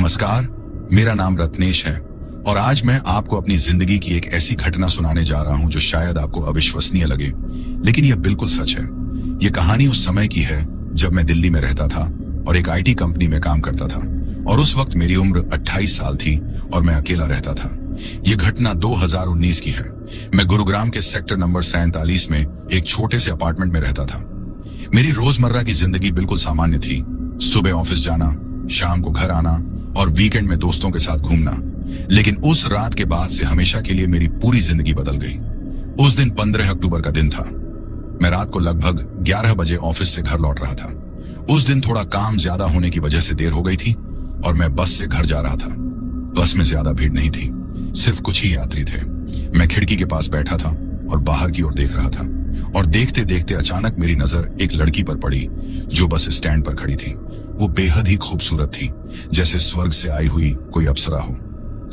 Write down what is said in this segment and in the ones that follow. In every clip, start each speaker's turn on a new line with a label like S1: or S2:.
S1: नमस्कार, मेरा नाम रत्नेश है और आज मैं आपको अपनी जिंदगी की एक ऐसी घटना सुनाने जा रहा हूं जो शायद आपको अविश्वसनीय लगे, लेकिन यह बिल्कुल सच है। यह कहानी उस समय की है जब मैं दिल्ली में रहता था और एक आईटी कंपनी में काम करता था और उस वक्त मेरी उम्र 28 साल थी और मैं अकेला रहता था। यह घटना 2019 की है। मैं गुरुग्राम के सेक्टर नंबर 47 में एक छोटे से अपार्टमेंट में रहता था। मेरी रोजमर्रा की जिंदगी बिल्कुल सामान्य थी। सुबह ऑफिस जाना, शाम को घर आना और वीकेंड में दोस्तों के साथ घूमना। लेकिन उस रात के बाद से हमेशा के लिए मेरी पूरी जिंदगी बदल गई। उस दिन 15 अक्टूबर का दिन था। मैं रात को लगभग 11 बजे ऑफिस से घर लौट रहा था। उस दिन थोड़ा काम ज्यादा होने की वजह से देर हो गई थी और मैं बस से घर जा रहा था। बस में ज्यादा भीड़ नहीं थी, सिर्फ कुछ ही यात्री थे। मैं खिड़की के पास बैठा था और बाहर की ओर देख रहा था और देखते देखते अचानक मेरी नजर एक लड़की पर पड़ी जो बस स्टैंड पर खड़ी थी। वो बेहद ही खूबसूरत थी, जैसे स्वर्ग से आई हुई कोई अप्सरा हो।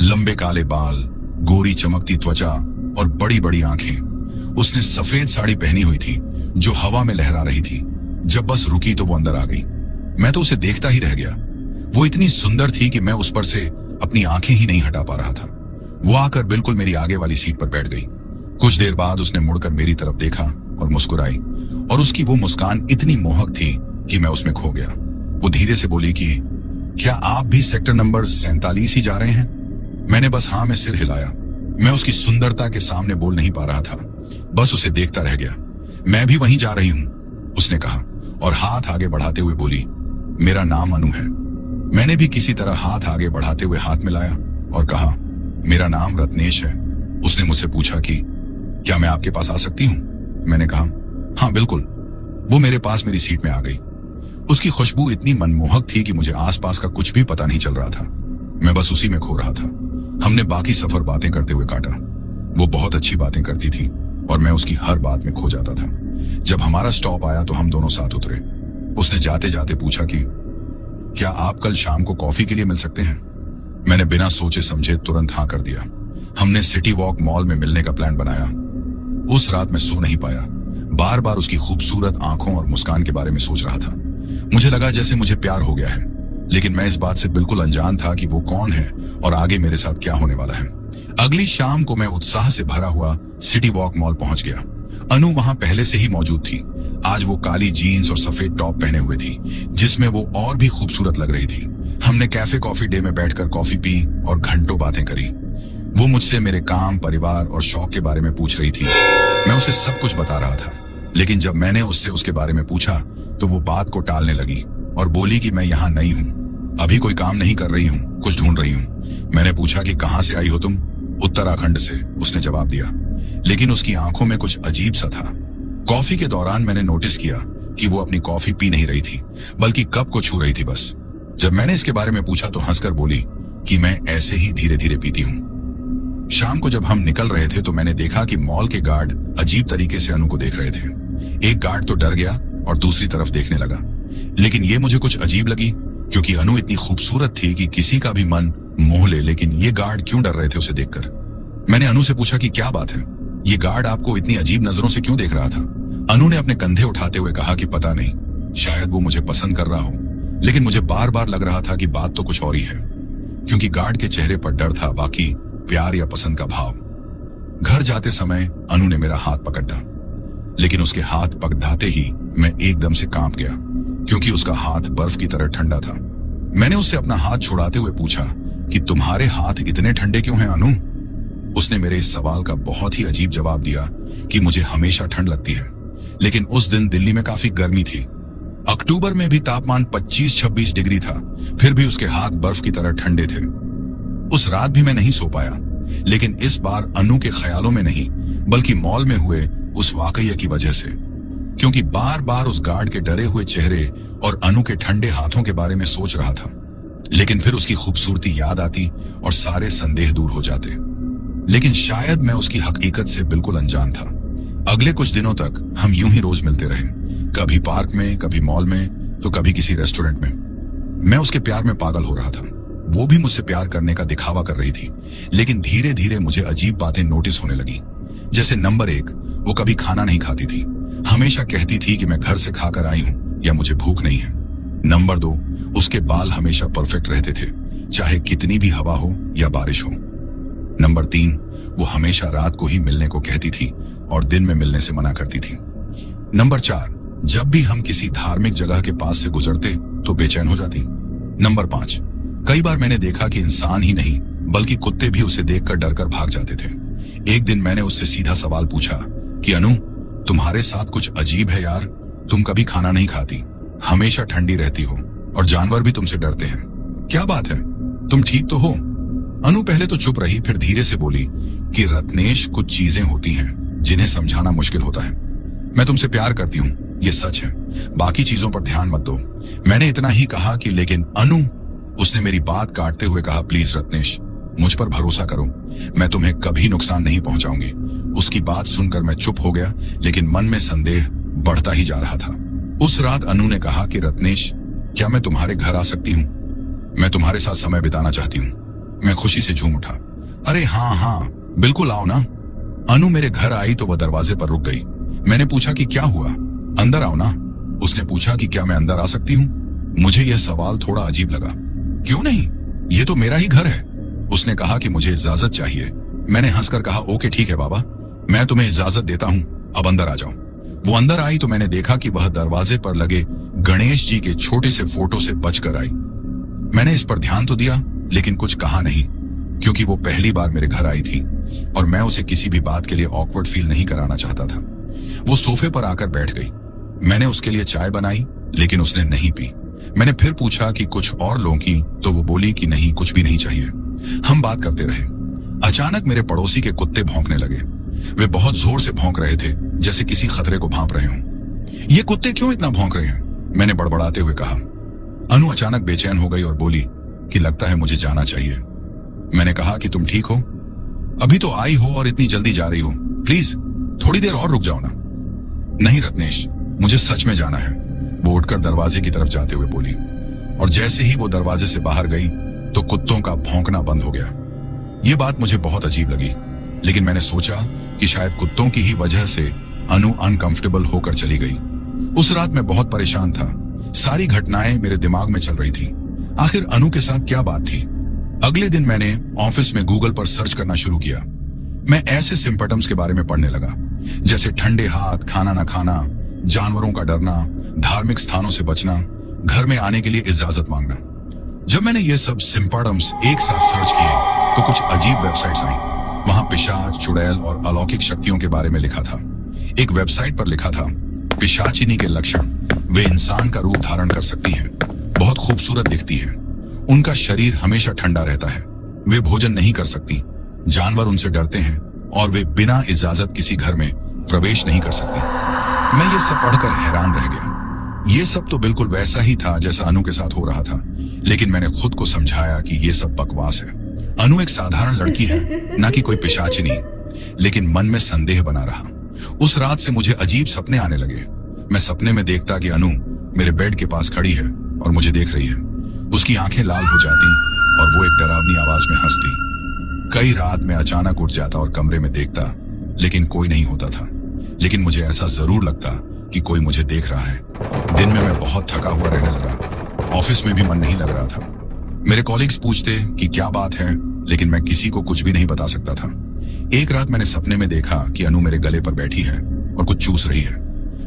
S1: लंबे काले बाल, गोरी चमकती त्वचा और बड़ी बड़ी आंखें। उसने सफेद साड़ी पहनी हुई थी जो हवा में लहरा रही थी। जब बस रुकी तो वो अंदर आ गई। मैं तो उसे देखता ही रह गया। वो इतनी सुंदर थी कि मैं उस पर से अपनी आंखें ही नहीं हटा पा रहा था। वो आकर बिल्कुल मेरी आगे वाली सीट पर बैठ गई। कुछ देर बाद उसने मुड़कर मेरी तरफ देखा और मुस्कुराई और उसकी वो मुस्कान इतनी मोहक थी कि मैं उसमें खो गया। वो धीरे से बोली कि क्या आप भी सेक्टर नंबर 47 ही जा रहे हैं? मैंने बस हाँ में सिर हिलाया। मैं उसकी सुंदरता के सामने बोल नहीं पा रहा था, बस उसे देखता रह गया। मैं भी वहीं जा रही हूं, उसने कहा और हाथ आगे बढ़ाते हुए बोली, मेरा नाम अनु है। मैंने भी किसी तरह हाथ आगे बढ़ाते हुए हाथ मिलाया और कहा, मेरा नाम रत्नेश है। उसने मुझसे पूछा कि क्या मैं आपके पास आ सकती हूं? मैंने कहा, हाँ बिल्कुल। वो मेरे पास मेरी सीट में आ गई। उसकी खुशबू इतनी मनमोहक थी कि मुझे आसपास का कुछ भी पता नहीं चल रहा था। मैं बस उसी में खो रहा था। हमने बाकी सफर बातें करते हुए काटा। वो बहुत अच्छी बातें करती थी और मैं उसकी हर बात में खो जाता था। जब हमारा स्टॉप आया तो हम दोनों साथ उतरे। उसने जाते जाते पूछा कि क्या आप कल शाम को कॉफी के लिए मिल सकते हैं? मैंने बिना सोचे समझे तुरंत हाँ कर दिया। हमने सिटी वॉक मॉल में मिलने का प्लान बनाया। उस रात मैं सो नहीं पाया। बार बार उसकी खूबसूरत आंखों और मुस्कान के बारे में सोच रहा था। मुझे लगा जैसे मुझे प्यार हो गया है, लेकिन मैं इस बात से बिल्कुल अनजान था कि वो कौन है और आगे मेरे साथ क्या होने वाला है। अगली शाम को मैं उत्साह से भरा हुआ सिटी वॉक मॉल पहुंच गया। अनु वहां पहले से ही मौजूद थी। आज वो काली जीन्स और सफेद टॉप पहने हुए थी, जिसमें वो और भी खूबसूरत लग रही थी। हमने कैफे कॉफी डे में बैठकर कॉफी पी और घंटों बातें करी। वो मुझसे मेरे काम, परिवार और शौक के बारे में पूछ रही थी। मैं उसे सब कुछ बता रहा था, लेकिन जब मैंने उससे उसके बारे में पूछा तो वो बात को टालने लगी और बोली कि मैं यहाँ नई हूँ, अभी कोई काम नहीं कर रही हूँ, कुछ ढूंढ रही हूँ। मैंने पूछा कि कहाँ से आई हो तुम? उत्तराखंड से, उसने जवाब दिया, लेकिन उसकी आंखों में कुछ अजीब सा था। कॉफी के दौरान मैंने नोटिस किया कि वो अपनी कॉफी पी नहीं रही थी, बल्कि कप को छू रही थी बस। जब मैंने इसके बारे में पूछा तो हंसकर बोली कि मैं ऐसे ही धीरे धीरे पीती हूँ। शाम को जब हम निकल रहे थे तो मैंने देखा कि मॉल के गार्ड अजीब तरीके से अनु को देख रहे थे। एक गार्ड तो डर गया और दूसरी तरफ देखने लगा, लेकिन ये मुझे कुछ अजीब लगी क्योंकि अनु इतनी खूबसूरत थी कि किसी का भी मन मोह ले। लेकिन ये गार्ड क्यों डर रहे थे उसे देखकर? मैंने अनु से पूछा कि क्या बात है, ये गार्ड आपको इतनी अजीब नजरों से क्यों देख रहा था? अनु ने अपने कंधे उठाते हुए कहा कि पता नहीं, शायद वो मुझे पसंद कर रहा हो, लेकिन मुझे बार बार लग रहा था कि बात तो कुछ और ही है। क्योंकि गार्ड के चेहरे पर डर था, बाकी प्यार या पसंद का भाव। घर जाते समय अनु ने मेरा हाथ पकड़ा, लेकिन उसके हाथ पकड़ाते ही मैं एकदम से कांप गया क्योंकि उसका हाथ बर्फ की तरह ठंडा था। मैंने उससे अपना हाथ छुड़ाते हुए पूछा कि तुम्हारे हाथ इतने ठंडे क्यों हैं अनु? उसने मेरे इस सवाल का बहुत ही अजीब जवाब दिया कि मुझे हमेशा ठंड लगती है, लेकिन उस दिन दिल्ली में काफी गर्मी थी। अक्टूबर में भी तापमान 25-26 डिग्री था, फिर भी उसके हाथ बर्फ की तरह ठंडे थे। उस रात भी मैं नहीं सो पाया, लेकिन इस बार अनु के ख्यालों में नहीं, बल्कि मॉल में हुए उस वाकये की वजह से। क्योंकि बार बार उस गार्ड के डरे हुए चेहरे और अनु के ठंडे हाथों के बारे में सोच रहा था, लेकिन फिर उसकी खूबसूरती याद आती और सारे संदेह दूर हो जाते। लेकिन शायद मैं उसकी हकीकत से बिल्कुल अनजान था। अगले कुछ दिनों तक हम यूं ही रोज मिलते रहे, कभी पार्क में, कभी मॉल में, तो कभी किसी रेस्टोरेंट में। मैं उसके प्यार में पागल हो रहा था, वो भी मुझसे प्यार करने का दिखावा कर रही थी। लेकिन धीरे धीरे मुझे अजीब बातें नोटिस होने लगी। जैसे नंबर 1, वो कभी खाना नहीं खाती थी, हमेशा कहती थी कि मैं घर से खाकर आई हूं या मुझे भूख नहीं है। नंबर 2, उसके बाल हमेशा परफेक्ट रहते थे, चाहे कितनी भी हवा हो या बारिश हो। नंबर 3, वो हमेशा रात को ही मिलने को कहती थी और दिन में मिलने से मना करती थी। नंबर 4, जब भी हम किसी धार्मिक जगह के पास से गुजरते तो बेचैन हो जाती। नंबर 5, कई बार मैंने देखा कि इंसान ही नहीं बल्कि कुत्ते भी उसे देखकर डरकर भाग जाते थे। एक दिन मैंने उससे सीधा सवाल पूछा कि अनु, तुम्हारे साथ कुछ अजीब है यार, तुम कभी खाना नहीं खाती, हमेशा ठंडी रहती हो और जानवर भी तुमसे डरते हैं, क्या बात है, तुम ठीक तो हो? अनु पहले तो चुप रही, फिर धीरे से बोली कि रत्नेश, कुछ चीजें होती हैं जिन्हें समझाना मुश्किल होता है। मैं तुमसे प्यार करती हूँ, ये सच है, बाकी चीजों पर ध्यान मत दो। मैंने इतना ही कहा कि लेकिन अनु, उसने मेरी बात काटते हुए कहा, प्लीज रत्नेश, मुझ पर भरोसा करो, मैं तुम्हें कभी नुकसान नहीं पहुंचाऊंगी। उसकी बात सुनकर मैं चुप हो गया, लेकिन मन में संदेह बढ़ता ही जा रहा था। उस रात अनु ने कहा कि रत्नेश, क्या मैं तुम्हारे घर आ सकती हूँ? मैं तुम्हारे साथ समय बिताना चाहती हूँ। मैं खुशी से झूम उठा, अरे हाँ हाँ बिल्कुल, आओ ना। अनु मेरे घर आई तो वह दरवाजे पर रुक गई। मैंने पूछा कि क्या हुआ, अंदर आओ ना। उसने पूछा कि क्या मैं अंदर आ सकती हूँ? मुझे यह सवाल थोड़ा अजीब लगा। क्यों नहीं, ये तो मेरा ही घर है। उसने कहा कि मुझे इजाजत चाहिए। मैंने हंसकर कहा, ओके ठीक है बाबा, मैं तुम्हें इजाजत देता हूँ, अब अंदर आ जाओ। वो अंदर आई तो मैंने देखा कि वह दरवाजे पर लगे गणेश जी के छोटे से फोटो से बचकर आई। मैंने इस पर ध्यान तो दिया लेकिन कुछ कहा नहीं, क्योंकि वो पहली बार मेरे घर आई थी और मैं उसे किसी भी बात के लिए ऑकवर्ड फील नहीं कराना चाहता था। वो सोफे पर आकर बैठ गई। मैंने उसके लिए चाय बनाई लेकिन उसने नहीं पी। मैंने फिर पूछा कि कुछ और लों की, तो वो बोली कि नहीं, कुछ भी नहीं चाहिए। हम बात करते रहे। अचानक मेरे पड़ोसी के कुत्ते भौंकने लगे। वे बहुत जोर से भौंक रहे थे, जैसे किसी खतरे को भांप रहे हों। ये कुत्ते क्यों इतना भौंक रहे हैं? मैंने बड़बड़ाते हुए कहा। अनु अचानक बेचैन हो गई और बोली कि लगता है मुझे जाना चाहिए। मैंने कहा कि तुम ठीक हो? अभी तो आई हो और इतनी जल्दी जा रही हो, प्लीज थोड़ी देर और रुक जाओ ना। नहीं रत्नेश, मुझे सच में जाना है, वो उठकर दरवाजे की तरफ जाते हुए बोली। और जैसे ही वो दरवाजे से बाहर गई तो कुत्तों का भौंकना बंद हो गया। ये बात मुझे बहुत अजीब लगी, लेकिन मैंने सोचा कि शायद कुत्तों की ही वजह से अनु अनकंफर्टेबल होकर चली गई। उस रात मैं बहुत परेशान था। सारी घटनाएं मेरे दिमाग में चल रही थी। आखिर अनु के साथ क्या बात थी? अगले दिन मैंने ऑफिस में गूगल पर सर्च करना शुरू किया। मैं ऐसे सिम्पटम्स के बारे में पढ़ने लगा, जैसे ठंडे हाथ, खाना न खाना, जानवरों का डरना, धार्मिक स्थानों से बचना, घर में आने के लिए इजाजत मांगना। जब मैंने ये सब सिम्पटम्स एक साथ सर्च किए तो कुछ अजीब वेबसाइट्स आई। वहां पिशाच, चुड़ैल और अलौकिक शक्तियों के बारे में लिखा था। एक वेबसाइट पर लिखा था, पिशाचिनी के लक्षण, वे इंसान का रूप धारण कर सकती हैं, बहुत खूबसूरत दिखती हैं, उनका शरीर हमेशा ठंडा रहता है, वे भोजन नहीं कर सकती, जानवर उनसे डरते हैं और वे बिना इजाजत किसी घर में प्रवेश नहीं कर सकती। मैं ये सब पढ़कर हैरान रह गया। ये सब तो बिल्कुल वैसा ही था जैसा अनु के साथ हो रहा था, लेकिन मैंने खुद को समझाया कि ये सब बकवास है। अनु एक साधारण लड़की है, ना कि कोई पिशाचिनी। लेकिन मन में संदेह बना रहा। उस रात से मुझे अजीब सपने आने लगे। मैं सपने में देखता कि अनु मेरे बेड के पास खड़ी है और मुझे देख रही है। उसकी आंखें लाल हो जाती और वो एक डरावनी आवाज में हंसती। कई रात में अचानक उठ जाता और कमरे में देखता, लेकिन कोई नहीं होता था। लेकिन मुझे ऐसा जरूर लगता कि कोई मुझे देख रहा है। दिन में मैं बहुत थका हुआ रहने लगा। ऑफिस में भी मन नहीं लग रहा था। मेरे कॉलीग्स पूछते कि क्या बात है, लेकिन मैं किसी को कुछ भी नहीं बता सकता था। एक रात मैंने सपने में देखा कि अनु मेरे गले पर बैठी है और कुछ चूस रही है।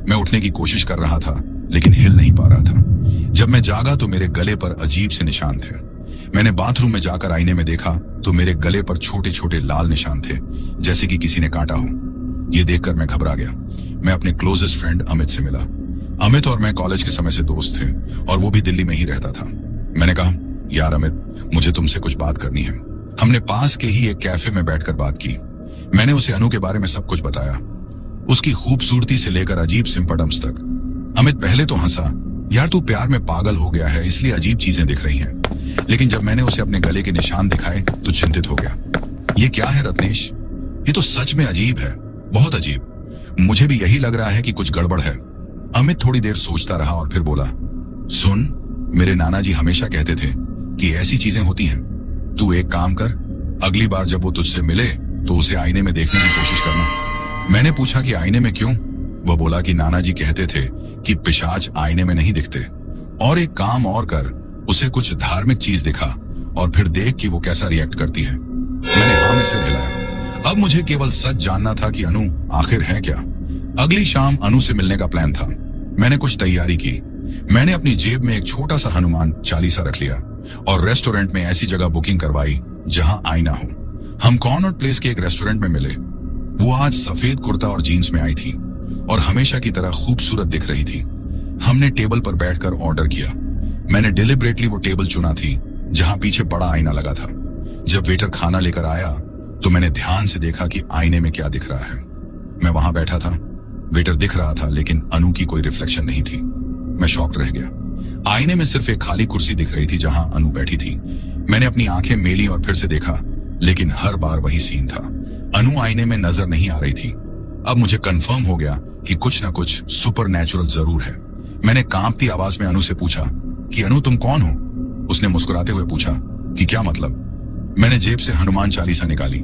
S1: मैं उठने की कोशिश कर रहा था, लेकिन हिल नहीं पा रहा था। जब मैं जागा तो मेरे गले पर अजीब से निशान थे। मैंने बाथरूम में जाकर आईने में देखा तो मेरे गले पर छोटे छोटे लाल निशान थे, जैसे कि किसी ने काटा हो। ये देखकर मैं घबरा गया। मैं अपने क्लोजेस्ट फ्रेंड अमित से मिला। अमित और मैं कॉलेज के समय से दोस्त थे और वो भी दिल्ली में ही रहता था। मैंने कहा, यार अमित, मुझे तुमसे कुछ बात करनी है। हमने पास के ही एक कैफे में बैठकर बात की। मैंने उसे अनु के बारे में सब कुछ बताया, उसकी खूबसूरती से लेकर अजीब सिम्पटम्स तक। अमित पहले तो हंसा, यार तू प्यार में पागल हो गया है, इसलिए अजीब चीजें दिख रही हैं। लेकिन जब मैंने उसे अपने गले के निशान दिखाए तो चिंतित हो गया। ये क्या है रत्नेश? ये तो सच में अजीब है, बहुत अजीब। मुझे भी यही लग रहा है कि कुछ गड़बड़ है। अमित थोड़ी देर सोचता रहा और फिर बोला, सुन, मेरे नाना जी हमेशा कहते थे कि ऐसी चीजें होती हैं। तू एक काम कर, अगली बार जब वो तुझसे मिले तो उसे आईने में देखने की कोशिश करना। मैंने पूछा कि आईने में क्यों? वह बोला कि नाना जी कहते थे कि पिशाच आईने में नहीं दिखते। और एक काम और कर, उसे कुछ धार्मिक चीज दिखा और फिर देख कि वो कैसा रिएक्ट करती है। मैंने हाँ में सिर हिलाया। अब मुझे केवल सच जानना था कि अनु आखिर है क्या। अगली शाम अनु से मिलने का प्लान था। मैंने कुछ तैयारी की। मैंने अपनी जेब में एक छोटा सा हनुमान चालीसा रख लिया और रेस्टोरेंट में ऐसी जगह बुकिंग करवाई जहां आईना हो। हम कॉर्नर प्लेस के एक रेस्टोरेंट में मिले। वो आज सफेद कुर्ता और जीन्स में आई थी और हमेशा की तरह खूबसूरत दिख रही थी। हमने टेबल पर बैठकर ऑर्डर किया। मैंने डिलिबरेटली वो टेबल चुना थी जहां पीछे बड़ा आईना लगा था। जब वेटर खाना लेकर आया तो मैंने ध्यान से देखा कि आईने में क्या दिख रहा है। मैं वहां बैठा था, वेटर दिख रहा था, लेकिन अनु की कोई रिफ्लेक्शन नहीं थी। मैं शॉक्ड रह गया। आईने में सिर्फ एक खाली कुर्सी दिख रही थी जहां अनु बैठी थी। मैंने अपनी आंखें मेली और फिर से देखा, लेकिन हर बार वही सीन था। अनु आईने में नजर नहीं आ रही थी। अब मुझे कंफर्म हो गया कि कुछ ना कुछ सुपर नेचुरल जरूर है। मैंने कांपती आवाज में अनु से पूछा कि अनु तुम कौन हो? उसने मुस्कुराते हुए पूछा कि क्या मतलब? मैंने जेब से हनुमान चालीसा निकाली।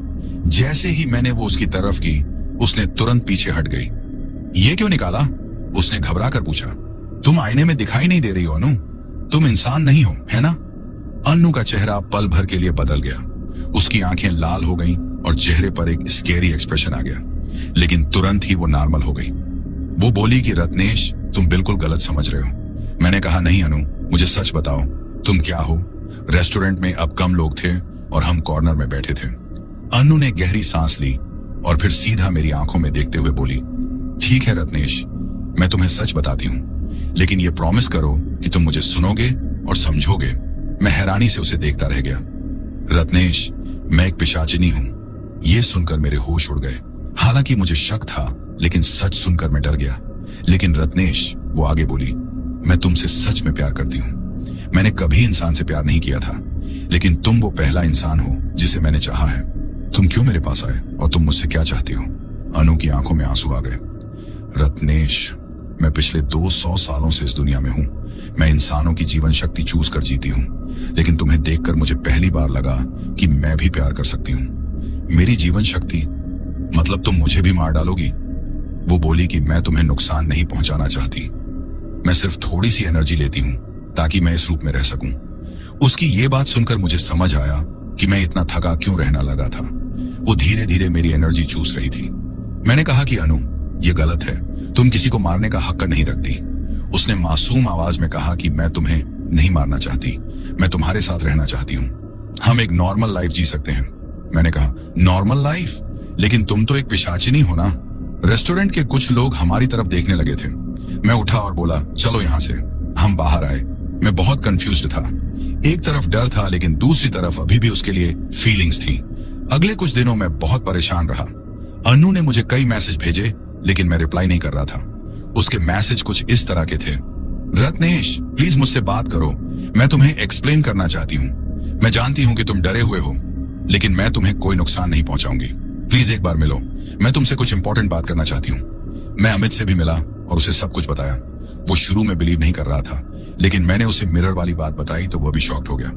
S1: जैसे ही मैंने वो उसकी तरफ की, उसने तुरंत पीछे हट गई। ये क्यों निकाला? उसने घबरा कर पूछा। तुम आईने में दिखाई नहीं दे रही हो अनु, तुम इंसान नहीं हो, है ना? अनु का चेहरा पल भर के लिए बदल गया। उसकी आंखें लाल हो गईं और चेहरे पर एक स्केरी एक्सप्रेशन आ गया, लेकिन तुरंत ही वो नॉर्मल हो गई। वो बोली कि रत्नेश तुम बिल्कुल गलत समझ रहे हो। मैंने कहा नहीं अनु, मुझे सच बताओ तुम क्या हो? रेस्टोरेंट में अब कम लोग थे और हम कॉर्नर में बैठे थे। अनु ने गहरी सांस ली और फिर सीधा मेरी आंखों में देखते हुए बोली, ठीक है रत्नेश, मैं तुम्हें सच बताती हूँ, लेकिन ये प्रॉमिस करो कि तुम मुझे सुनोगे और समझोगे। मैं हैरानी से उसे देखता रह गया। रत्नेश, मैं एक पिशाचिनी हूँ। ये सुनकर मेरे होश उड़ गए। हालांकि मुझे शक था, लेकिन सच सुनकर मैं डर गया। लेकिन रत्नेश, वो आगे बोली, मैं तुमसे सच में प्यार करती हूँ। मैंने कभी इंसान से प्यार नहीं किया था, लेकिन तुम वो पहला इंसान हो जिसे मैंने चाहा है। तुम क्यों मेरे पास आए और तुम मुझसे क्या चाहती हो? अनु की आंखों में आंसू आ गए। रत्नेश, मैं पिछले 200 सालों से इस दुनिया में हूं। मैं इंसानों की जीवन शक्ति चूज कर जीती हूं, लेकिन तुम्हें देखकर मुझे पहली बार लगा कि मैं भी प्यार कर सकती हूं। मेरी जीवन शक्ति? मतलब तुम मुझे भी मार डालोगी? वो बोली कि मैं तुम्हें नुकसान नहीं पहुंचाना चाहती। मैं सिर्फ थोड़ी सी एनर्जी लेती हूं ताकि मैं इस रूप में रह सकूं। उसकी ये बात सुनकर मुझे समझ आया कि मैं इतना थका क्यों रहना लगा था। वो धीरे धीरे मेरी एनर्जी चूस रही थी। मैंने कहा कि अनु, ये गलत है, तुम किसी को मारने का हक नहीं रखती। उसने मासूम आवाज में कहा कि मैं तुम्हें नहीं मारना चाहती, मैं तुम्हारे साथ रहना चाहती हूँ। हम एक नॉर्मल लाइफ जी सकते हैं। मैंने कहा, नॉर्मल लाइफ? लेकिन तुम तो एक पिशाचिनी हो ना। रेस्टोरेंट के कुछ लोग हमारी तरफ देखने लगे थे। मैं उठा और बोला, चलो यहां से। हम बाहर आए। मैं बहुत कंफ्यूज्ड था। एक तरफ डर था, लेकिन दूसरी तरफ अभी भी उसके लिए फीलिंग्स थी। अगले कुछ दिनों में बहुत परेशान रहा। अनु ने मुझे कई मैसेज भेजे, लेकिन मैं रिप्लाई नहीं कर रहा था। उसके मैसेज कुछ इस तरह के थे, रत्नेश प्लीज मुझसे बात करो, मैं तुम्हें एक्सप्लेन करना चाहती हूँ। मैं जानती हूँ कि तुम डरे हुए हो, लेकिन मैं तुम्हें कोई नुकसान नहीं पहुंचाऊंगी। प्लीज एक बार मिलो, मैं तुमसे कुछ इंपॉर्टेंट बात करना चाहती हूँ। मैं अमित से भी मिला और उसे सब कुछ बताया। वो शुरू में बिलीव नहीं कर रहा था, लेकिन मैंने उसे मिरर वाली बात बताई तो वो भी शॉक्ड हो गया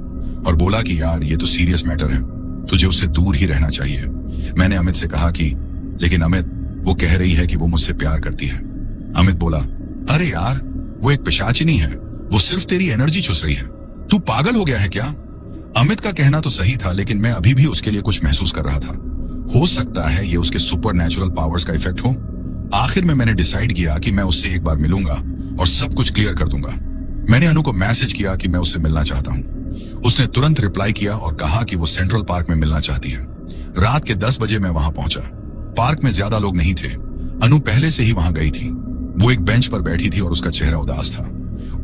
S1: और बोला कि यार ये तो सीरियस मैटर है, तुझे उससे दूर ही रहना चाहिए। मैंने अमित से कहा कि लेकिन अमित, वो कह रही है कि वो मुझसे प्यार करती है। अमित बोला, अरे यार वो एक पिशाचिनी है, वो सिर्फ तेरी एनर्जी चुस रही है, तू पागल हो गया है क्या? अमित का कहना तो सही था, लेकिन मैं अभी भी उसके लिए कुछ महसूस कर रहा था। हो सकता है ये उसके सुपर नेचुरल पावर्स का इफेक्ट हो। आखिर में मैंने डिसाइड किया कि मैं उससे एक बार मिलूंगा और सब कुछ क्लियर कर दूंगा। मैंने अनु को मैसेज किया कि मैं उससे मिलना चाहता हूँ। उसने तुरंत रिप्लाई किया और कहा कि वो सेंट्रल पार्क में मिलना चाहती है। रात के 10 बजे मैं वहां पहुंचा। पार्क में ज्यादा लोग नहीं थे। अनु पहले से ही वहां गई थी। वो एक बेंच पर बैठी थी और उसका चेहरा उदास था।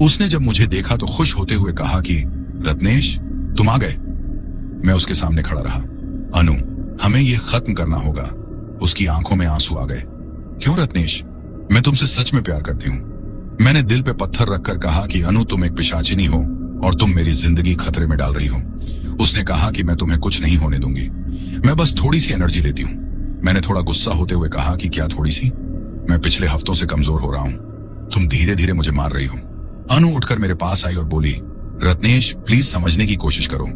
S1: उसने जब मुझे देखा तो खुश होते हुए कहा कि रत्नेश तुम आ गए। मैं उसके सामने खड़ा रहा। अनु, हमें ये खत्म करना होगा। उसकी आंखों में आंसू आ गए। क्यों रत्नेश? मैं तुमसे सच में प्यार करती हूँ। मैंने दिल पे पत्थर रखकर कहा कि अनु तुम एक पिशाचिनी हो और तुम मेरी जिंदगी खतरे में डाल रही हो। उसने कहा कि मैं तुम्हें कुछ नहीं होने दूंगी, मैं बस थोड़ी सी एनर्जी लेती हूँ। मैंने थोड़ा गुस्सा होते हुए कहा कि क्या थोड़ी सी? मैं पिछले हफ्तों से कमजोर हो रहा हूँ, तुम धीरे धीरे मुझे मार रही हो। अनु उठकर मेरे पास आई और बोली, रत्नेश प्लीज समझने की कोशिश करो।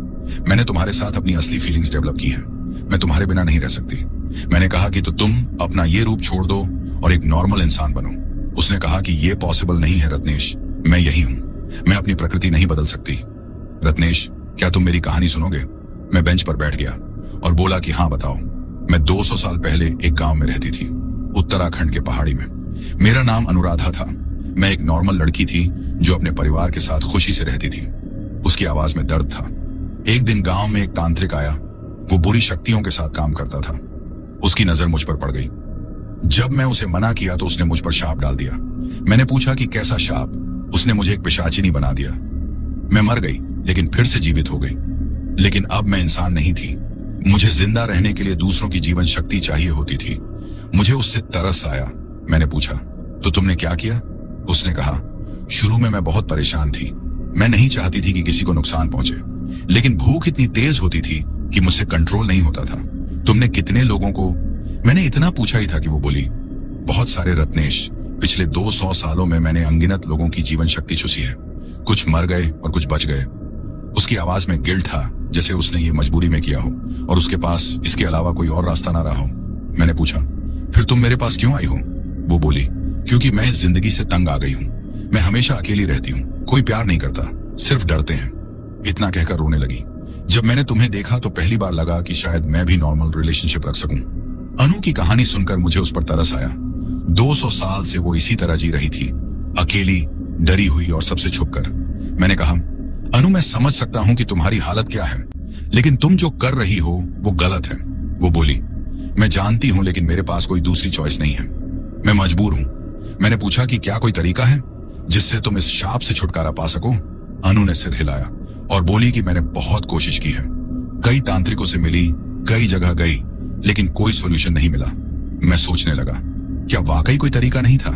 S1: मैंने तुम्हारे साथ अपनी असली फीलिंग्स डेवलप की है। मैं तुम्हारे बिना नहीं रह सकती। मैंने कहा कि तो तुम अपना ये रूप छोड़ दो और एक नॉर्मल इंसान बनो। उसने कहा कि ये पॉसिबल नहीं है रत्नेश, मैं यही हूँ, मैं अपनी प्रकृति नहीं बदल सकती। रत्नेश क्या तुम मेरी कहानी सुनोगे? मैं बेंच पर बैठ गया और बोला कि हाँ बताओ। मैं 200 साल पहले एक गांव में रहती थी, उत्तराखंड के पहाड़ी में। मेरा नाम अनुराधा था। मैं एक नॉर्मल लड़की थी जो अपने परिवार के साथ खुशी से रहती थी। उसकी आवाज में दर्द था। एक दिन गांव में एक तांत्रिक आया। वो बुरी शक्तियों के साथ काम करता था। उसकी नजर मुझ पर पड़ गई। जब मैं उसे मना किया तो उसने मुझ पर शाप डाल दिया। मैंने पूछा कि कैसा शाप? उसने मुझे एक पिशाचिनी बना दिया। मैं मर गई लेकिन फिर से जीवित हो गई। लेकिन अब मैं इंसान नहीं थी। मुझे जिंदा रहने के लिए दूसरों की जीवन शक्ति चाहिए होती थी। मुझे उससे तरस आया। मैंने पूछा, तो तुमने क्या किया? उसने कहा, शुरू में मैं बहुत परेशान थी। मैं नहीं चाहती थी कि किसी को नुकसान पहुंचे, लेकिन भूख इतनी तेज होती थी कि मुझसे कंट्रोल नहीं होता था। तुमने कितने लोगों को? मैंने इतना पूछा ही था कि वो बोली, बहुत सारे रत्नेश। पिछले 200 सालों में मैंने अनगिनत लोगों की जीवन शक्ति चूसी है। कुछ मर गए और कुछ बच गए। उसकी आवाज में गिल्ट था, जैसे उसने ये मजबूरी में किया हो और उसके पास इसके अलावा कोई और रास्ता ना रहा हो। मैंने पूछा, फिर तुम मेरे पास क्यों आई हो? वो बोली, क्योंकि मैं इस जिंदगी से तंग आ गई हूँ। मैं हमेशा अकेली रहती हूँ। कोई प्यार नहीं करता, सिर्फ डरते हैं। इतना कहकर रोने लगी। जब मैंने तुम्हें देखा तो पहली बार लगा कि शायद मैं भी नॉर्मल रिलेशनशिप रख सकूं। अनु की कहानी सुनकर मुझे उस पर तरस आया। 200 साल से वो इसी तरह जी रही थी, अकेली, डरी हुई और सबसे छुपकर। मैंने कहा, अनु मैं समझ सकता हूं कि तुम्हारी हालत क्या है, लेकिन तुम जो कर रही हो वो गलत है। वो बोली, मैं जानती हूं लेकिन मेरे पास कोई दूसरी चॉइस नहीं है। मैं मजबूर हूं। मैंने पूछा कि क्या कोई तरीका है जिससे तुम इस शाप से छुटकारा पा सको? अनु ने सिर हिलाया और बोली कि मैंने बहुत कोशिश की है। कई तांत्रिकों से मिली, कई जगह गई, लेकिन कोई सॉल्यूशन नहीं मिला। मैं सोचने लगा, क्या वाकई कोई तरीका नहीं था?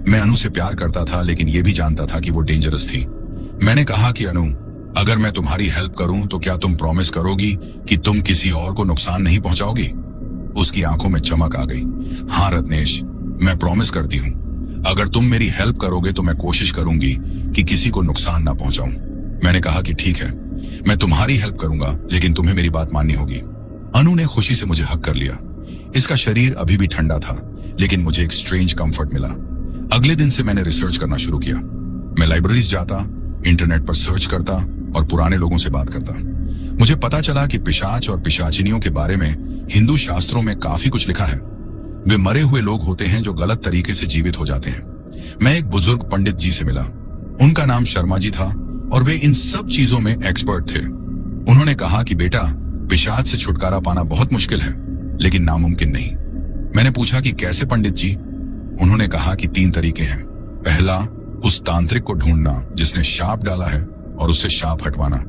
S1: मैं अनु से प्यार करता था लेकिन यह भी जानता था कि वो डेंजरस थी। मैंने कहा कि अनु, अगर मैं तुम्हारी हेल्प करूं तो क्या तुम प्रॉमिस करोगी कि तुम किसी और को नुकसान नहीं पहुंचाओगी? उसकी आंखों में चमक आ गई। हाँ रत्नेश, मैं प्रॉमिस करती हूं। अगर तुम मेरी हेल्प करोगे तो मैं कोशिश करूंगी कि किसी को नुकसान ना पहुंचाऊं। मैंने कहा कि ठीक है, मैं तुम्हारी हेल्प करूंगा, लेकिन तुम्हें मेरी बात माननी होगी। अनु ने खुशी से मुझे हक कर लिया। इसका शरीर अभी भी ठंडा था, लेकिन मुझे एक स्ट्रेंज कंफर्ट मिला। अगले दिन से मैंने रिसर्च करना शुरू किया। मैं लाइब्रेरीज जाता, इंटरनेट पर सर्च करता और पुराने लोगों से बात करता। मुझे पता चला कि पिशाच और पिशाचिनियों के बारे में हिंदू शास्त्रों में काफी कुछ लिखा है। वे मरे हुए लोग होते हैं जो गलत तरीके से जीवित हो जाते हैं। मैं एक बुजुर्ग पंडित जी से मिला। उनका नाम शर्मा जी था और वे इन सब चीजों में एक्सपर्ट थे। उन्होंने कहा कि बेटा, पिशाच से छुटकारा पाना बहुत मुश्किल है, लेकिन नामुमकिन नहीं। मैंने पूछा कि कैसे पंडित जी? उन्होंने कहा कि 3 तरीके हैं। पहला, उस तांत्रिक को ढूंढना जिसने शाप डाला है और उससे शाप हटवाना।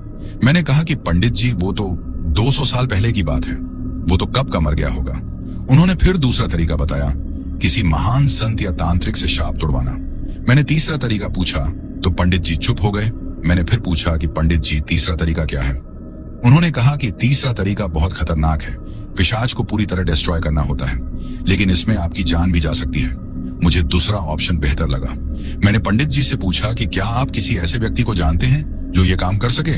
S1: मैंने कहा कि पंडित जी, वो तो 200 साल पहले की बात है, वो तो कब का मर गया होगा। उन्होंने फिर दूसरा तरीका बताया, किसी महान संत या तांत्रिक से शाप तोड़वाना। मैंने तीसरा तरीका पूछा तो पंडित जी चुप हो गए। मैंने फिर पूछा कि पंडित जी, तीसरा तरीका क्या है? उन्होंने कहा कि तीसरा तरीका बहुत खतरनाक है। पिशाच को पूरी तरह डिस्ट्रॉय करना होता है, लेकिन इसमें आपकी जान भी जा सकती है। मुझे दूसरा ऑप्शन बेहतर लगा। मैंने पंडित जी से पूछा कि क्या आप किसी ऐसे व्यक्ति को जानते हैं जो ये काम कर सके?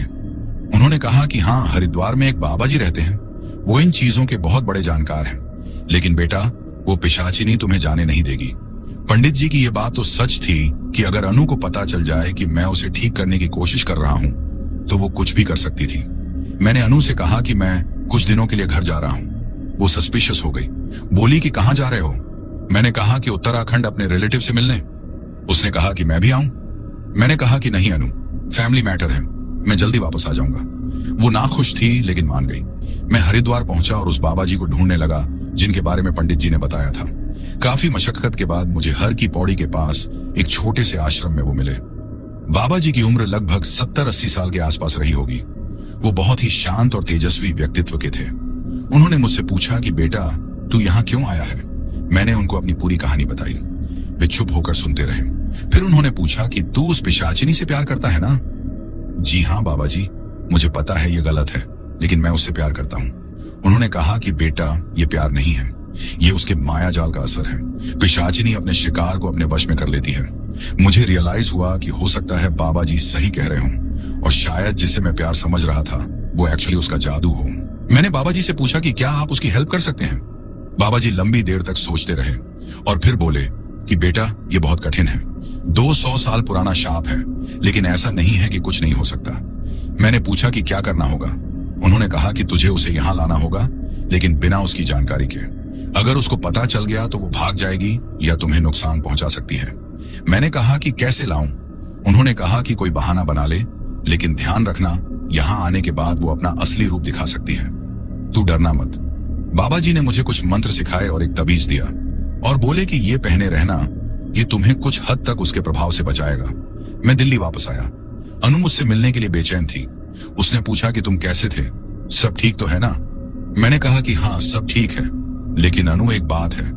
S1: उन्होंने कहा कि हाँ, हरिद्वार में एक बाबा जी रहते हैं। वो इन चीजों के बहुत बड़े जानकार हैं, लेकिन बेटा, वो पिशाचिनी तुम्हें जाने नहीं देगी। पंडित जी की ये बात तो सच थी कि अगर अनु को पता चल जाए कि मैं उसे ठीक करने की कोशिश कर रहा हूं, तो वो कुछ भी कर सकती थी। मैंने अनु से कहा कि मैं कुछ दिनों के लिए घर जा रहा हूं। वो सस्पिशियस हो गई। बोली कि कहां जा रहे हो? मैंने कहा कि उत्तराखंड, अपने रिलेटिव से मिलने। उसने कहा कि मैं भी आऊं। मैंने कहा कि नहीं अनु, फैमिली मैटर है, मैं जल्दी वापस आ जाऊंगा। वो नाखुश थी लेकिन मान गई। मैं हरिद्वार पहुंचा और उस बाबा जी को ढूंढने लगा जिनके बारे में पंडित जी ने बताया था। काफी मशक्कत के बाद मुझे हर की पौड़ी के पास एक छोटे से आश्रम में वो मिले। बाबा जी की उम्र लगभग 70-80 साल के आसपास रही होगी। वो बहुत ही शांत और तेजस्वी व्यक्तित्व के थे। उन्होंने मुझसे पूछा कि बेटा, तू यहाँ क्यों आया है? मैंने उनको अपनी पूरी कहानी बताई। वे चुप होकर सुनते रहे। फिर उन्होंने पूछा कि तू उस पिशाचिनी से प्यार करता है ना? जी हाँ बाबा जी, मुझे पता है ये गलत है, लेकिन मैं उससे प्यार करता हूँ। उन्होंने कहा कि बेटा, ये प्यार नहीं है, ये उसके माया जाल का असर है। पिशाचिनी अपने शिकार को अपने वश में कर लेती है। मुझे रियलाइज हुआ कि हो सकता है बाबा जी सही कह रहे हों और शायद जिसे मैं प्यार समझ रहा था वो एक्चुअली उसका जादू हो। मैंने बाबा जी से पूछा कि क्या आप उसकी हेल्प कर सकते हैं? बाबा जी लंबी देर तक सोचते रहे और फिर बोले कि बेटा, ये बहुत कठिन है। 200 साल पुराना शाप है, लेकिन ऐसा नहीं है कि कुछ नहीं हो सकता। मैंने पूछा कि क्या करना होगा। उन्होंने कहा कि तुझे उसे यहां लाना होगा, लेकिन बिना उसकी जानकारी के। अगर उसको पता चल गया तो वो भाग जाएगी या तुम्हें नुकसान पहुंचा सकती है। मैंने कहा कि कैसे लाऊं? उन्होंने कहा कि कोई बहाना बना ले, लेकिन ध्यान रखना यहां आने के बाद वो अपना असली रूप दिखा सकती है। तू डरना मत। बाबा जी ने मुझे कुछ मंत्र सिखाए और एक तबीज दिया और बोले कि ये पहने रहना, ये तुम्हें कुछ हद तक उसके प्रभाव से बचाएगा। मैं दिल्ली वापस आया। अनु मुझसे मिलने के लिए बेचैन थी। उसने पूछा कि तुम कैसे थे, सब ठीक तो है ना? मैंने कहा कि हाँ सब ठीक है, लेकिन अनु एक बात है।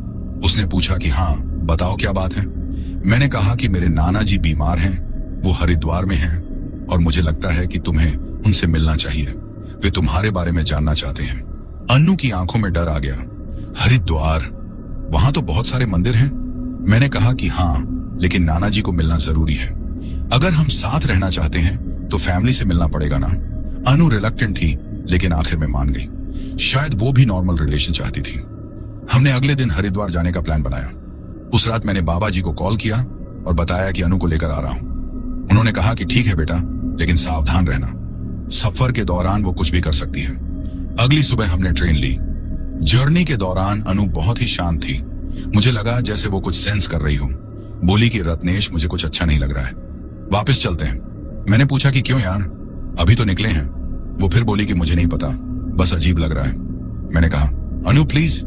S1: उसने पूछा कि हाँ बताओ क्या बात है। मैंने कहा कि मेरे नाना जी बीमार हैं, वो हरिद्वार में हैं और मुझे लगता है कि तुम्हें उनसे मिलना चाहिए। वे तुम्हारे बारे में जानना चाहते हैं। अन्नू की आंखों में डर आ गया। हरिद्वार? वहां तो बहुत सारे मंदिर हैं। मैंने कहा कि हाँ, लेकिन नाना जी को मिलना जरूरी है। अगर हम साथ रहना चाहते हैं तो फैमिली से मिलना पड़ेगा ना। अनु रिलक्टेंट थी, लेकिन आखिर में मान गई। शायद वो भी नॉर्मल रिलेशन चाहती थी। हमने अगले दिन हरिद्वार जाने का प्लान बनाया। उस रात मैंने बाबा जी को कॉल किया और बताया कि अनु को लेकर आ रहा हूं। उन्होंने कहा कि ठीक है बेटा, लेकिन सावधान रहना। सफर के दौरान वो कुछ भी कर सकती है। अगली सुबह हमने ट्रेन ली। जर्नी के दौरान अनु बहुत ही शांत थी। मुझे लगा जैसे वो कुछ सेंस कर रही हो। बोली कि रत्नेश, मुझे कुछ अच्छा नहीं लग रहा है, वापस चलते हैं। मैंने पूछा कि क्यों यार, अभी तो निकले हैं। वो फिर बोली कि मुझे नहीं पता, बस अजीब लग रहा है। मैंने कहा अनु प्लीज,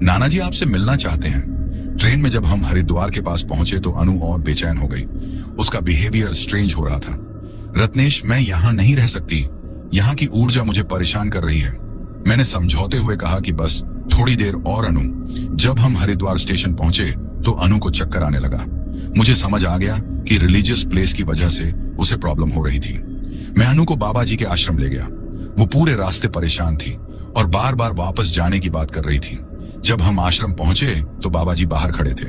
S1: नाना जी आपसे मिलना चाहते हैं। ट्रेन में जब हम हरिद्वार के पास पहुंचे तो अनु और बेचैन हो गई। उसका बिहेवियर स्ट्रेंज हो रहा था। रत्नेश, मैं यहां नहीं रह सकती, यहां की ऊर्जा मुझे परेशान कर रही है। मैंने समझौते हुए कहा कि बस थोड़ी देर और अनु। जब हम हरिद्वार स्टेशन पहुंचे तो अनु को चक्कर आने लगा। मुझे समझ आ गया कि रिलीजियस प्लेस की वजह से उसे प्रॉब्लम हो रही थी। मैं अनु को बाबा जी के आश्रम ले गया। वो पूरे रास्ते परेशान थी और बार बार वापस जाने की बात कर रही थी। जब हम आश्रम पहुंचे तो बाबा जी बाहर खड़े थे,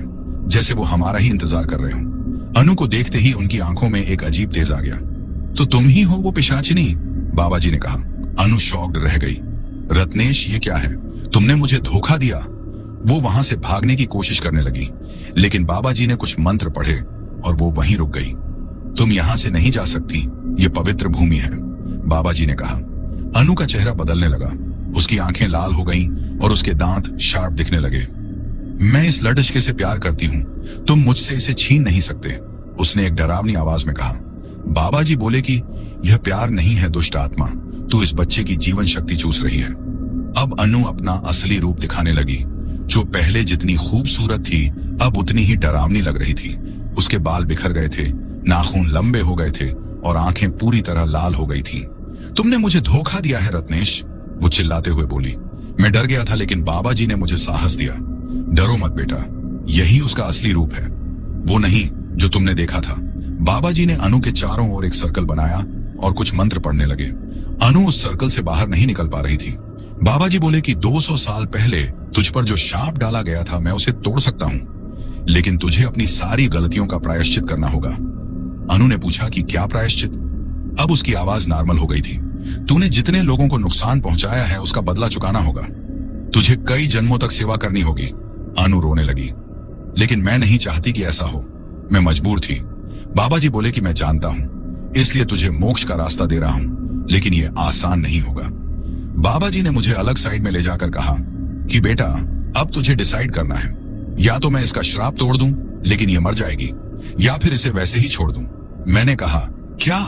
S1: जैसे वो हमारा ही इंतजार कर रहे हो। अनु को देखते ही उनकी आंखों में एक अजीब तेज आ गया। तो तुम ही हो वो पिशाचिनी? बाबा जी ने कहा। अनु शॉक्ड रह गई। रत्नेश, ये क्या है? तुमने मुझे धोखा दिया। वो वहां से भागने की कोशिश करने लगी, लेकिन बाबा जी ने कुछ मंत्र पढ़े और वो वहीं रुक गई। तुम यहां से नहीं जा सकती, ये पवित्र भूमि है, बाबा जी ने कहा। अनु का चेहरा बदलने लगा। उसकी आंखें लाल हो गईं और उसके दांत शार्प दिखने लगे। मैं इस लड़के से प्यार करती हूं, तुम मुझसे इसे छीन नहीं सकते, उसने एक डरावनी आवाज में कहा। बाबा जी बोले कि यह प्यार नहीं है दुष्ट आत्मा, तू इस बच्चे की जीवन शक्ति चूस रही है। अब अनु अपना असली रूप दिखाने लगी। जो पहले जितनी खूबसूरत थी अब उतनी ही डरावनी लग रही थी। उसके बाल बिखर गए थे, नाखून लंबे हो गए थे और आंखें पूरी तरह लाल हो गई थीं। तुमने मुझे धोखा दिया है रत्नेश, वो चिल्लाते हुए बोली। मैं डर गया था, लेकिन बाबा जी ने मुझे साहस दिया। डरो मत बेटा, यही उसका असली रूप है, वो नहीं जो तुमने देखा था। बाबा जी ने अनु के चारों ओर एक सर्कल बनाया और कुछ मंत्र पढ़ने लगे। अनु उस सर्कल से बाहर नहीं निकल पा रही थी। बाबा जी बोले कि 200 साल पहले तुझ पर जो शाप डाला गया था मैं उसे तोड़ सकता हूं, लेकिन तुझे अपनी सारी गलतियों का प्रायश्चित करना होगा। अनु ने पूछा कि क्या प्रायश्चित? अब उसकी आवाज नॉर्मल हो गई थी। तूने जितने लोगों को नुकसान पहुंचाया है उसका बदला चुकाना होगा, तुझे कई जन्मों तक सेवा करनी होगी। अनु रोने लगी। लेकिन मैं नहीं चाहती कि ऐसा हो, मैं मजबूर थी। बाबा जी बोले कि मैं जानता हूं, इसलिए तुझे मोक्ष का रास्ता दे रहा हूं, लेकिन यह आसान नहीं होगा। बाबा जी ने मुझे अलग साइड में ले जाकर कहा कि बेटा अब तुझे डिसाइड करना है, या तो मैं इसका श्राप तोड़ दूं लेकिन ये मर जाएगी, या फिर इसे वैसे ही छोड़ दूं। मैंने कहा क्या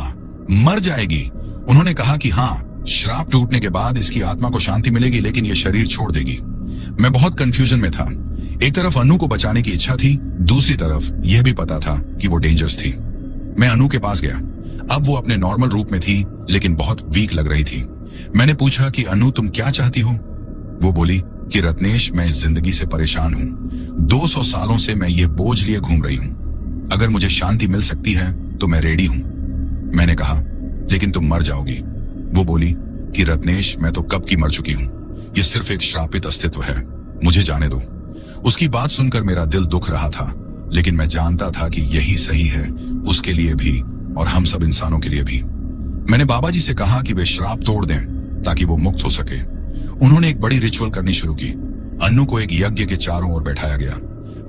S1: मर जाएगी? उन्होंने कहा कि हाँ, श्राप टूटने के बाद इसकी आत्मा को शांति मिलेगी, लेकिन ये शरीर छोड़ देगी। मैं बहुत कंफ्यूजन में था। एक तरफ अनु को बचाने की इच्छा थी, दूसरी तरफ यह भी पता था कि वो डेंजरस थी। मैं अनु के पास गया। अब वो अपने नॉर्मल रूप में थी, लेकिन बहुत वीक लग रही थी। मैंने पूछा कि अनु तुम क्या चाहती हो? वो बोली कि रत्नेश, मैं इस जिंदगी से परेशान हूं। 200 सालों से मैं ये बोझ लिए घूम रही हूं। अगर मुझे शांति मिल सकती है तो मैं रेडी हूं। मैंने कहा लेकिन तुम मर जाओगी। वो बोली कि रत्नेश, मैं तो कब की मर चुकी हूं, ये सिर्फ एक श्रापित अस्तित्व है, मुझे जाने दो। उसकी बात सुनकर मेरा दिल दुख रहा था, लेकिन मैं जानता था कि यही सही है, उसके लिए भी और हम सब इंसानों के लिए भी। मैंने बाबा जी से कहा कि वे श्राप तोड़ दें ताकि वो मुक्त हो सके। उन्होंने एक बड़ी रिचुअल करनी शुरू की। अनु को एक यज्ञ के चारों ओर बैठाया गया।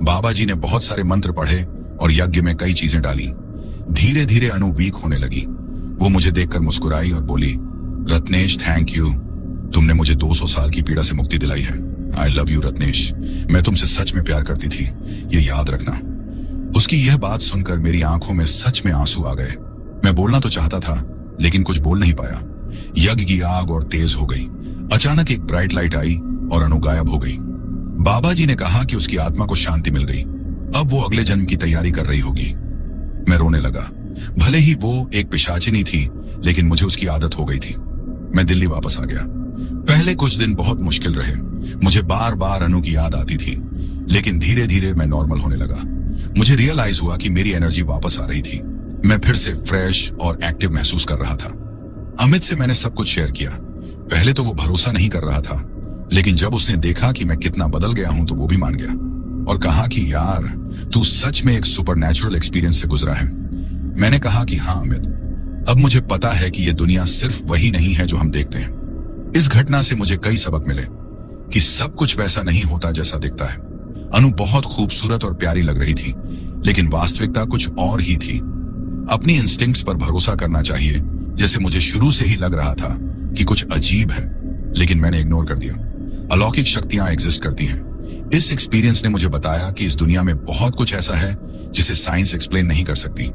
S1: बाबा जी ने बहुत सारे मंत्र पढ़े और यज्ञ में कई चीजें डाली। धीरे धीरे अनु वीक होने लगी। वो मुझे देखकर मुस्कुराई और बोली, रत्नेश थैंक यू, तुमने मुझे 200 साल की पीड़ा से मुक्ति दिलाई है। आई लव यू रत्नेश, मैं तुमसे सच में प्यार करती थी, ये याद रखना। उसकी यह बात सुनकर मेरी आंखों में सच में आंसू आ गए। मैं बोलना तो चाहता था लेकिन कुछ बोल नहीं पाया। यज्ञ की आग और तेज हो गई। अचानक एक ब्राइट लाइट आई और अनु गायब हो गई। बाबा जी ने कहा कि उसकी आत्मा को शांति मिल गई, अब वो अगले जन्म की तैयारी कर रही होगी। मैं रोने लगा। भले ही वो एक पिशाचिनी थी लेकिन मुझे उसकी आदत हो गई थी। मैं दिल्ली वापस आ गया। पहले कुछ दिन बहुत मुश्किल रहे। मुझे बार बार अनु की याद आती थी, लेकिन धीरे धीरे मैं नॉर्मल होने लगा। मुझे रियलाइज हुआ कि मेरी एनर्जी वापस आ रही थी। मैं फिर से फ्रेश और एक्टिव महसूस कर रहा था। अमित से मैंने सब कुछ शेयर किया। पहले तो वो भरोसा नहीं कर रहा था, लेकिन जब उसने देखा कि मैं कितना बदल गया हूं तो वो भी मान गया और कहा कि यार तू सच में एक सुपरनैचुरल एक्सपीरियंस से गुजरा है। मैंने कहा कि हाँ अमित, अब मुझे पता है कि ये दुनिया सिर्फ वही नहीं है जो हम देखते हैं। इस घटना से मुझे कई सबक मिले कि सब कुछ वैसा नहीं होता जैसा दिखता है। अनु बहुत खूबसूरत और प्यारी लग रही थी, लेकिन वास्तविकता कुछ और ही थी। अपनी इंस्टिंक्ट्स पर भरोसा करना चाहिए, जैसे मुझे शुरू से ही लग रहा था कि कुछ अजीब है, लेकिन मैंने इग्नोर कर दिया। अलौकिक शक्तियां एग्जिस्ट करती हैं। इस एक्सपीरियंस ने मुझे बताया कि इस दुनिया में बहुत कुछ ऐसा है जिसे साइंस एक्सप्लेन नहीं कर सकती।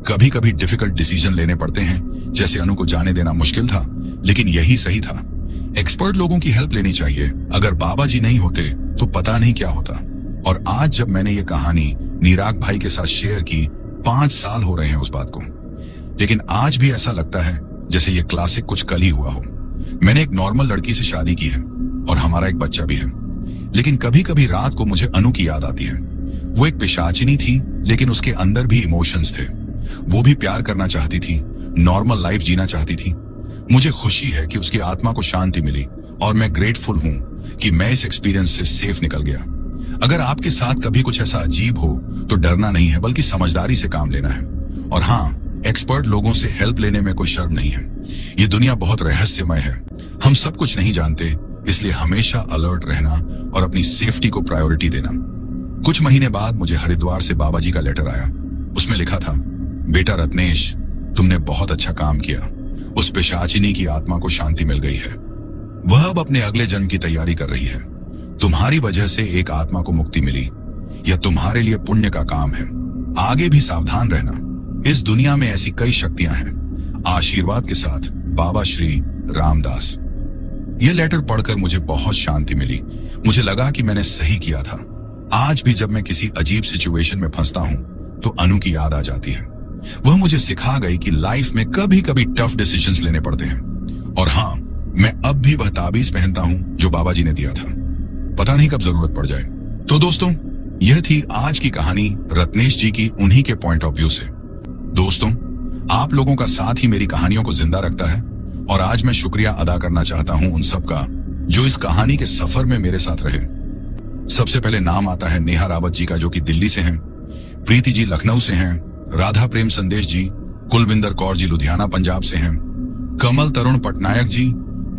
S1: कभी कभी डिफिकल्ट डिसीजन लेने पड़ते हैं, जैसे अनु को जाने देना मुश्किल था, लेकिन यही सही था। एक्सपर्ट लोगों की हेल्प लेनी चाहिए। अगर बाबा जी नहीं होते तो पता नहीं क्या होता। और आज जब मैंने ये कहानी निराग भाई के साथ शेयर की, 5 साल हो रहे हैं उस बात को, लेकिन आज भी ऐसा लगता है जैसे ये क्लासिक कुछ कल ही हुआ हो। मैंने एक नॉर्मल लड़की से शादी की है और हमारा एक बच्चा भी है, लेकिन कभी कभी रात को मुझे अनु की याद आती है। वो एक पिशाचिनी थी, लेकिन उसके अंदर भी इमोशंस थे। वो भी प्यार करना चाहती थी, नॉर्मल लाइफ जीना चाहती थी। मुझे खुशी है कि उसकी आत्मा को शांति मिली और मैं ग्रेटफुल हूं कि मैं इस एक्सपीरियंस से सेफ निकल गया। अगर आपके साथ कभी कुछ ऐसा अजीब हो तो डरना नहीं है, बल्कि समझदारी से काम लेना है। और हाँ, एक्सपर्ट लोगों से हेल्प लेने में कोई शर्म नहीं है। ये दुनिया बहुत रहस्यमय है, हम सब कुछ नहीं जानते, इसलिए हमेशा अलर्ट रहना और अपनी सेफ्टी को प्रायोरिटी देना। कुछ महीने बाद मुझे हरिद्वार से बाबा जी का लेटर आया। उसमें लिखा था, बेटा रत्नेश, तुमने बहुत अच्छा काम किया। उस पिशाचिनी की आत्मा को शांति मिल गई है। वह अब अपने अगले जन्म की तैयारी कर रही है। तुम्हारी वजह से एक आत्मा को मुक्ति मिली। यह तुम्हारे लिए पुण्य का काम है। आगे भी सावधान रहना। इस दुनिया में ऐसी कई शक्तियां हैं। आशीर्वाद के साथ, बाबा श्री रामदास। यह लेटर पढ़कर मुझे बहुत शांति मिली। मुझे लगा कि मैंने सही किया था। आज भी जब मैं किसी अजीब सिचुएशन में फंसता हूं तो अनु की याद आ जाती है। वह मुझे सिखा गई कि लाइफ में कभी कभी टफ डिसीजंस लेने पड़ते हैं। और हाँ, मैं अब भी वह ताबीज पहनता हूं जो बाबा जी ने दिया था। पता नहीं कब जरूरत पड़ जाए। तो दोस्तों, यह थी आज की कहानी रत्नेश जी की, उन्हीं के पॉइंट ऑफ व्यू से। दोस्तों, आप लोगों का साथ ही मेरी कहानियों को जिंदा रखता है और आज मैं शुक्रिया अदा करना चाहता हूं उन सब का जो इस कहानी के सफर में मेरे साथ रहे। सबसे पहले नाम आता है नेहा रावत जी का, जो कि दिल्ली से हैं, प्रीति जी लखनऊ से हैं, राधा प्रेम संदेश जी, कुलविंदर कौर जी लुधियाना पंजाब से हैं, कमल तरुण पटनायक जी,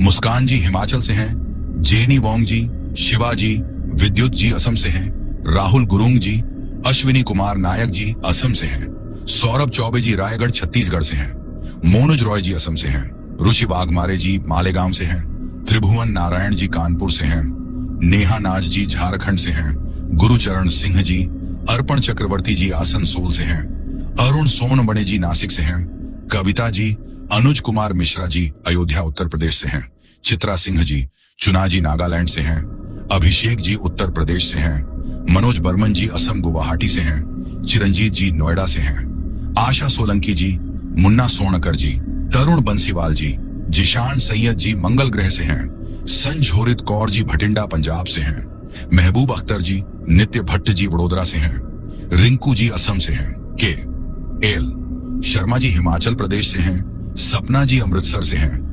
S1: मुस्कान जी हिमाचल से हैं, जेनी वोंग जी, शिवा जी, विद्युत जी असम से हैं, राहुल गुरुंग जी, अश्विनी कुमार नायक जी असम से हैं, सौरभ चौबे जी रायगढ़ छत्तीसगढ़ से हैं, मोनुज रॉय जी असम से हैं, ऋषि वाघमारे जी मालेगांव से हैं, त्रिभुवन नारायण जी कानपुर से हैं, नेहा नाज जी झारखंड से हैं, गुरुचरण सिंह जी, अर्पण चक्रवर्ती जी आसनसोल से हैं, अरुण सोनमणि जी नासिक से हैं, कविता जी, अनुज कुमार मिश्रा जी अयोध्या उत्तर प्रदेश से हैं, चित्रा सिंह जी चुनाजी नागालैंड से हैं, अभिषेक जी उत्तर प्रदेश से हैं, मनोज बर्मन जी असम गुवाहाटी से हैं, चिरंजीत जी नोएडा से हैं, आशा सोलंकी जी, मुन्ना सोनकर जी, तरुण बंसीवाल जी, जिशान सैयद जी मंगल ग्रह से हैं, संझोरित कौर जी भटिंडा पंजाब से हैं, महबूब अख्तर जी नित्य भट्ट जी वडोदरा से हैं, रिंकू जी असम से हैं, के एल शर्मा जी हिमाचल प्रदेश से हैं, सपना जी अमृतसर से हैं,